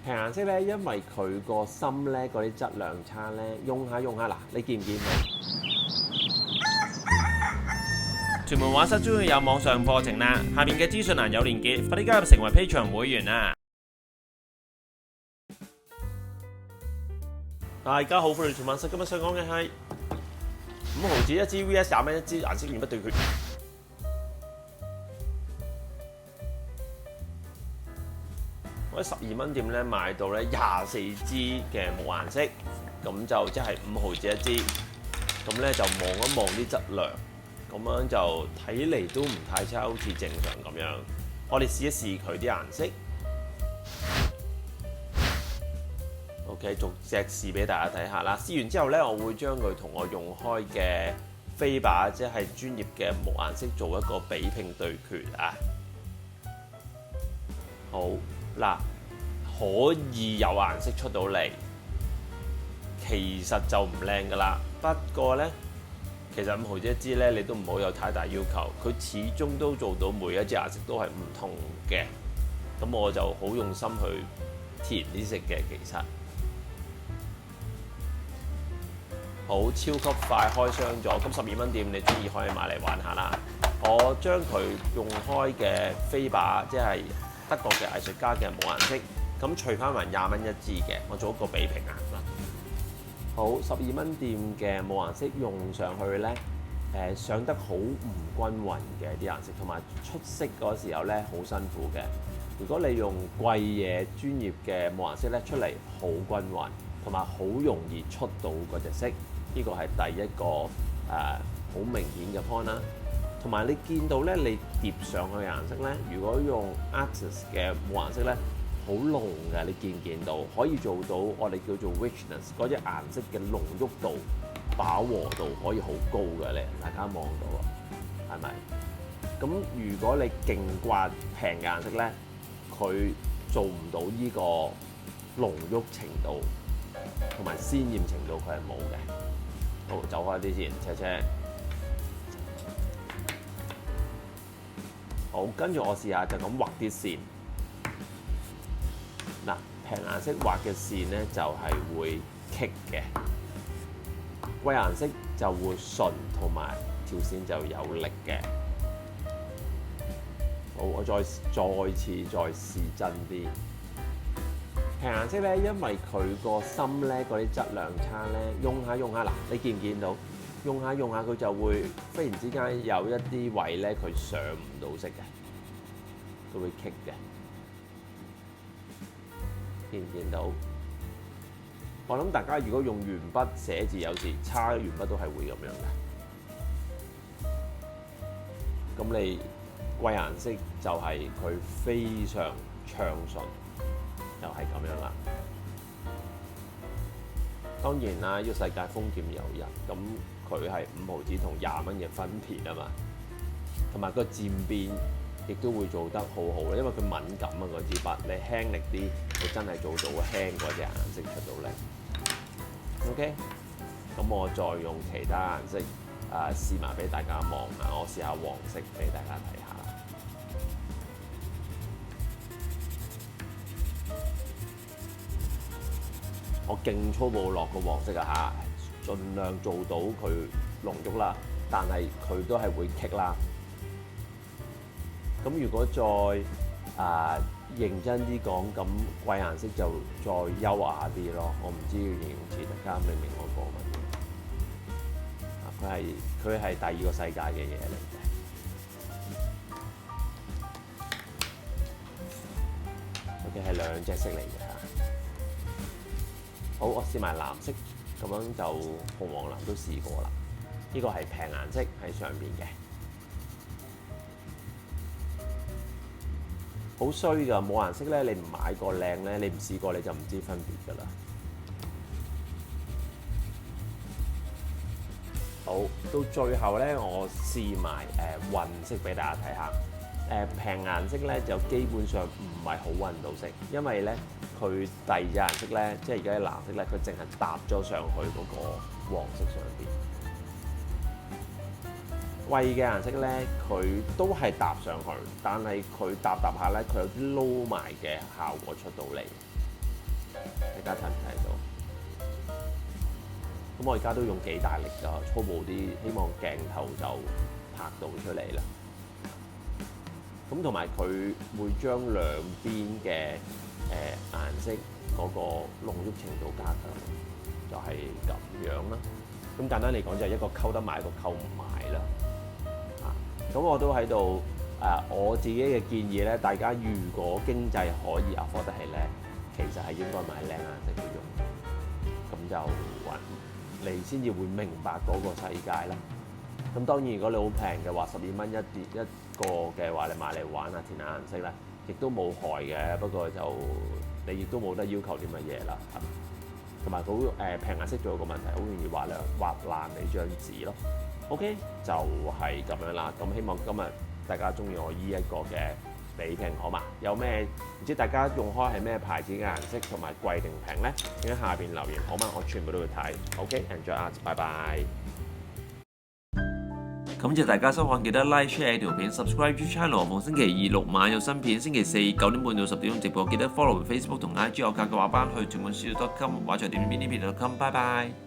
平顏色咧，因為佢個芯咧嗰啲質量差咧，用下嗱，你見唔見到？屯門畫室終於有網上課程啦，下面嘅資訊欄有連結，快啲加入成為 Patreon 會員啊！大家好，歡迎屯馬室。今日想講嘅係5毫子一支 VS 20蚊一支顏色鉛筆對決。我喺12蚊店咧買到咧24支嘅冇顏色，咁就即係5毫子一支。咁咧就望一望啲質量，咁樣就睇嚟都唔太差，好似正常咁樣。我哋試一試佢啲顏色。OK， 逐隻試俾大家睇下啦。試完之後咧，我會將佢同我用開嘅飛靶，即係專業嘅木顏色做一個比拼對決啊！好嗱，可以有顏色出到嚟，其實就唔靚噶啦。不過咧，其實5毫子一支咧，你都唔好有太大要求，佢始終都做到每一隻顏色都係唔同嘅。咁我就好用心去填啲色嘅，其實。好，超級快開箱咗，咁12蚊店你中意可以買嚟玩下啦。我將佢用開嘅飛靶，即係德國嘅藝術家嘅冇顏色，咁除翻埋20蚊一支嘅，我做一個比拼啊。好，12蚊店嘅冇顏色用上去咧，上得好唔均勻嘅啲顏色，同埋出色嗰時候咧好辛苦嘅。如果你用貴嘢專業嘅冇顏色咧出嚟好均勻，同埋好容易出到嗰隻色。呢個係第一個好明顯嘅 point 啦，同埋你見到咧，你疊上去嘅顏色咧，如果用 Artist 嘅冇顏色咧，好濃嘅，你見唔見到？可以做到我哋叫做 richness 嗰隻顏色嘅濃郁度、飽和度可以好高嘅咧，大家望到啊，係咪？咁如果你勁刮平嘅顏色咧，佢做唔到呢個濃郁程度同埋鮮豔程度，佢係冇嘅。好，走開啲先，車。好，跟住我試下就咁畫啲線。嗱，平顏色畫嘅線咧就係會棘嘅，貴顏色就會順，同埋條線就有力嘅。好，我再次試真啲。平顏色咧，因為佢個芯咧嗰啲質量差咧，用下嗱，你見唔見到？用下佢就會忽然之間有一啲位咧，佢上唔到色嘅，佢會棘嘅。見唔見到？我諗大家如果用鉛筆寫字，有時差鉛筆都係會咁樣嘅。咁你貴顏色就係佢非常暢順。就係咁樣啦。當然啦，呢個世界豐儉由人，咁佢係5毫子同20蚊嘅分別啊嘛。同埋個漸變亦都會做得好好，因為佢敏感啊嗰支筆，你輕力啲，佢真係做到輕嗰隻顏色出到嚟。OK， 咁我再用其他顏色試埋俾大家望下，我試下黃色俾大家睇下。我勁粗暴落個黃色啊嚇，盡量做到佢濃郁啦，但係佢都係會棘啦。咁如果再認真啲講，咁貴顏色就再優雅啲咯。我唔知要形容詞，大家明唔明我講乜嘢？佢係第二個世界嘅嘢嚟嘅。OK， 係兩隻色嚟嘅嚇。好，我試埋藍色，咁樣就紅黃藍都試過啦。呢個係平顏色喺上邊嘅，好衰㗎！冇顏色咧，你唔買個靚咧，你唔試過你就唔知分別㗎啦。好，到最後咧，我試埋混色俾大家睇下。平顏色咧就基本上唔係好混到色，因為咧佢第二隻顏色咧，即係而家啲藍色咧，佢淨係搭咗上去嗰個黃色上邊。貴嘅顏色咧，佢都係搭上去，但係佢搭下咧，佢有啲撈埋嘅效果出到嚟。大家睇唔睇到？咁我而家都用幾大力㗎，粗暴啲，希望鏡頭就拍到出嚟啦。咁同埋佢會將兩邊嘅顏色嗰個濃郁程度加強，就係咁樣啦。咁簡單嚟講，就係一個溝得埋，一個溝唔埋啦。咁我都喺度我自己嘅建議咧，大家如果經濟可以 afford 得起咧，其實係應該買靚顏色去用，咁就你先至會明白嗰個世界啦。咁當然，如果你好平嘅話，12蚊一個嘅話，你買嚟玩下填下顏色咧，亦都冇害嘅。不過就你亦都冇得要求啲乜嘢啦，係嘛？同埋好平顏色仲有個問題，好容易畫爛你張紙咯。OK， 就係咁樣啦。咁希望今日大家中意我依一個嘅比拼，好嘛？有咩唔知大家用開係咩牌子嘅顏色，同埋貴定平咧？請喺下邊留言，好嘛？我全部都會睇。OK，enjoy art，拜拜。感謝大家收看，記得 like share 條片 ，subscribe channel。逢星期二6晚有新片，星期四9點半到10點鐘直播。記得 follow Facebook 同 IG 我教嘅畫班去全本書.com，畫在點邊呢邊.com。拜拜。